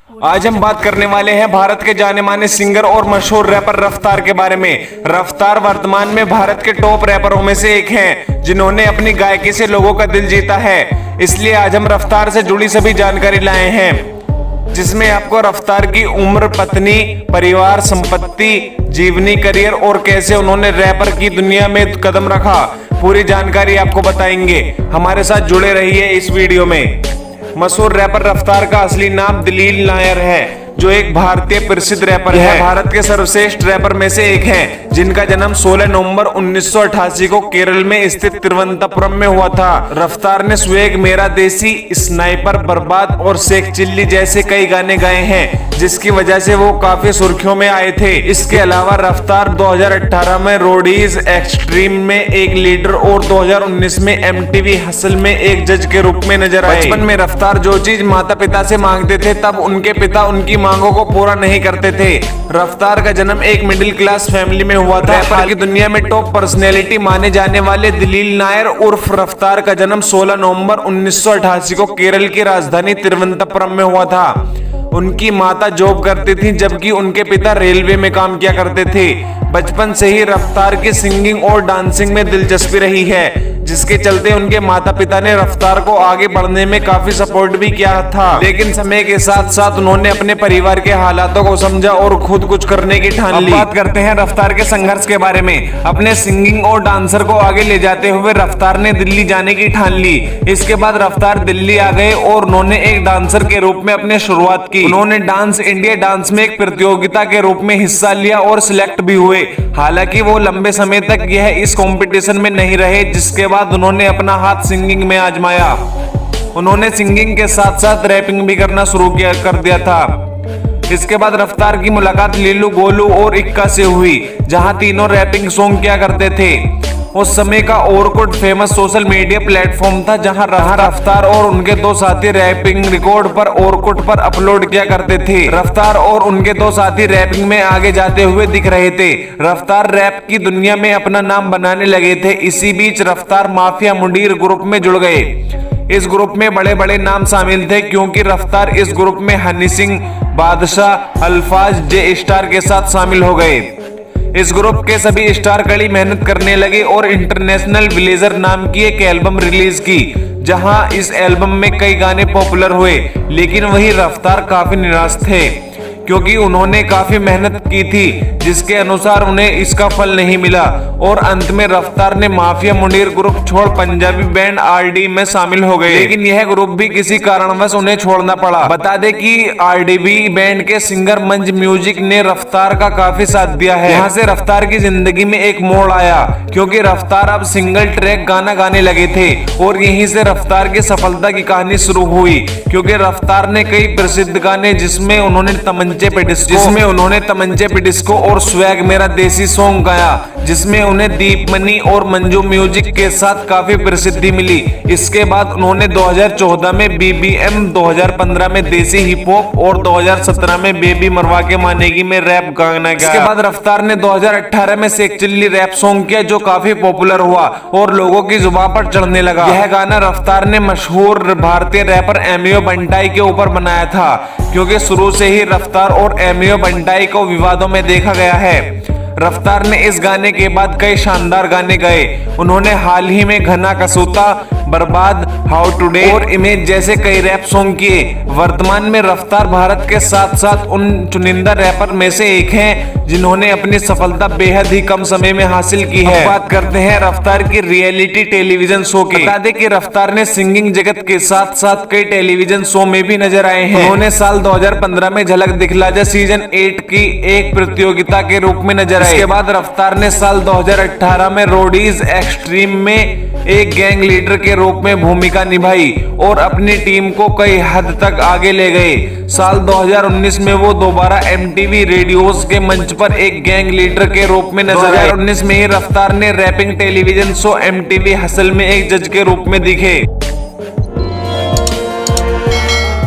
आज हम बात करने वाले हैं भारत के जाने माने सिंगर और मशहूर रैपर रफ्तार के बारे में। रफ्तार वर्तमान में भारत के टॉप रैपरों में से एक हैं, जिन्होंने अपनी गायकी से लोगों का दिल जीता है। इसलिए आज हम रफ्तार से जुड़ी सभी जानकारी लाए हैं, जिसमें आपको रफ्तार की उम्र, पत्नी, परिवार, संपत्ति, जीवनी, करियर और कैसे उन्होंने रैपर की दुनिया में कदम रखा, पूरी जानकारी आपको बताएंगे। हमारे साथ जुड़े रहिए इस वीडियो में। मशहूर रैपर रफ्तार का असली नाम दलील नायर है, जो एक भारतीय प्रसिद्ध रैपर है। भारत के सर्वश्रेष्ठ रैपर में से एक हैं, जिनका जन्म 16 नवंबर 1988 को केरल में स्थित तिरुवनंतपुरम में हुआ था। रफ्तार ने स्वेग, मेरा देसी, स्नाइपर, बर्बाद और शेख चिल्ली जैसे कई गाने गाए हैं, जिसकी वजह से वो काफी सुर्खियों में आए थे। इसके अलावा रफ्तार 2018 में रोडीज एक्सट्रीम में एक लीडर और 2019 में MTV हसल में एक जज के रूप में नजर आए। बचपन में रफ्तार जो चीज माता पिता से मांगते थे, तब उनके पिता उनकी मांगों को पूरा नहीं करते थे। रफ्तार का जन्म एक मिडिल क्लास फैमिली में हुआ था। रैपर की दुनिया में टॉप पर्सनैलिटी माने जाने वाले दलील नायर उर्फ रफ्तार का जन्म 16 नवंबर 1988 को केरल की राजधानी तिरुवनंतपुरम में हुआ था। उनकी माता जॉब करती थी, जबकि उनके पिता रेलवे में काम किया करते थे। बचपन से ही रफ्तार की सिंगिंग और डांसिंग में दिलचस्पी रही है, जिसके चलते उनके माता पिता ने रफ्तार को आगे बढ़ने में काफी सपोर्ट भी किया था। लेकिन समय के साथ साथ उन्होंने अपने परिवार के हालातों को समझा और खुद कुछ करने की ठान ली। बात करते हैं रफ्तार के संघर्ष के बारे में। अपने सिंगिंग और डांसर को आगे ले जाते हुए रफ्तार ने दिल्ली जाने की ठान ली। इसके बाद रफ्तार दिल्ली आ गए और उन्होंने एक डांसर के रूप में अपनी शुरुआत की। उन्होंने डांस इंडिया डांस में एक प्रतियोगिता के रूप में हिस्सा लिया और सिलेक्ट भी हुए। हालांकि वो लंबे समय तक यह इस कंपटीशन में नहीं रहे, जिसके बाद उन्होंने अपना हाथ सिंगिंग में आजमाया। उन्होंने सिंगिंग के साथ साथ रैपिंग भी करना शुरू कर दिया था। इसके बाद रफ्तार की मुलाकात लीलू, गोलू और इक्का से हुई, जहां तीनों रैपिंग सॉन्ग किया करते थे। उस समय का ओरकुट फेमस सोशल मीडिया प्लेटफॉर्म था, जहां रफ्तार और उनके दो साथी रैपिंग रिकॉर्ड पर ओरकुट पर अपलोड किया करते थे। रफ्तार और उनके दो साथी रैपिंग में आगे जाते हुए दिख रहे थे। रफ्तार रैप की दुनिया में अपना नाम बनाने लगे थे। इसी बीच रफ्तार माफिया मुंडीर ग्रुप में जुड़ गए। इस ग्रुप में बड़े बड़े नाम शामिल थे, क्योंकि रफ्तार इस ग्रुप में हनी सिंह, बादशाह, अल्फाज, जे स्टार के साथ शामिल हो गए। इस ग्रुप के सभी स्टार कड़ी मेहनत करने लगे और इंटरनेशनल विलेजर नाम की एक एल्बम रिलीज की, जहां इस एल्बम में कई गाने पॉपुलर हुए। लेकिन वही रफ्तार काफी निराश थे, क्योंकि उन्होंने काफी मेहनत की थी, जिसके अनुसार उन्हें इसका फल नहीं मिला। और अंत में रफ्तार ने माफिया मुंडीर ग्रुप छोड़ पंजाबी बैंड RD में शामिल हो गए। लेकिन यह ग्रुप भी किसी कारणवश उन्हें छोड़ना पड़ा। बता दें कि RDB बैंड के सिंगर मंज म्यूजिक ने रफ्तार का काफी साथ दिया है। यहाँ से रफ्तार की जिंदगी में एक मोड़ आया, क्योंकि रफ्तार अब सिंगल ट्रैक गाना गाने लगे थे। और यहीं से रफ्तार की सफलता की कहानी शुरू हुई, क्योंकि रफ्तार ने कई प्रसिद्ध गाने जिसमें उन्होंने तमंचे पे डिस्को और स्वैग, मेरा देसी सॉन्ग गाया, जिसमें उन्हें दीपमनी और मंजू म्यूजिक के साथ काफी प्रसिद्धि मिली। इसके बाद उन्होंने 2014 में BBM, 2015 में देसी हिप हॉप और 2017 में बेबी मरवा के मानेगी में रैप गाना गाया। इसके बाद रफ्तार ने 2018 में शेख चिल्ली रैप सॉन्ग किया, जो काफी पॉपुलर हुआ और लोगों की जुबान पर चढ़ने लगा। यह गाना रफ्तार ने मशहूर भारतीय रैपर एमियो बंटाई के ऊपर बनाया था, क्योंकि शुरू से ही रफ्तार और एमियो बंटाई को विवादों में देखा गया है। रफ्तार ने इस गाने के बाद कई शानदार गाने गाए। उन्होंने हाल ही में घना कसूता, बर्बाद, हाउ टुडे और इमेज जैसे कई रैप सॉन्ग किए। वर्तमान में रफ्तार भारत के साथ साथ उन चुनिंदा रैपर में से एक हैं, जिन्होंने अपनी सफलता बेहद ही कम समय में हासिल की है। बात करते हैं रफ्तार की रियलिटी टेलीविजन शो की। बता दें कि रफ्तार ने सिंगिंग जगत के साथ साथ कई टेलीविजन शो में भी नजर आए हैं। उन्होंने साल 2015 में झलक दिखला जा सीजन 8 की एक प्रतियोगिता के रूप में नजर आए। इसके बाद रफ्तार ने साल 2018 में रोडीज एक्सट्रीम में एक गैंग लीडर के रूप में भूमिका निभाई और अपनी टीम को कई हद तक आगे ले गए। साल 2019 में वो दोबारा MTV रेडियोस के मंच पर एक गैंग लीडर के रूप में नजर आए। 2019 में ही रफ्तार ने rapping television show MTV Hustle में एक जज के रूप में दिखे।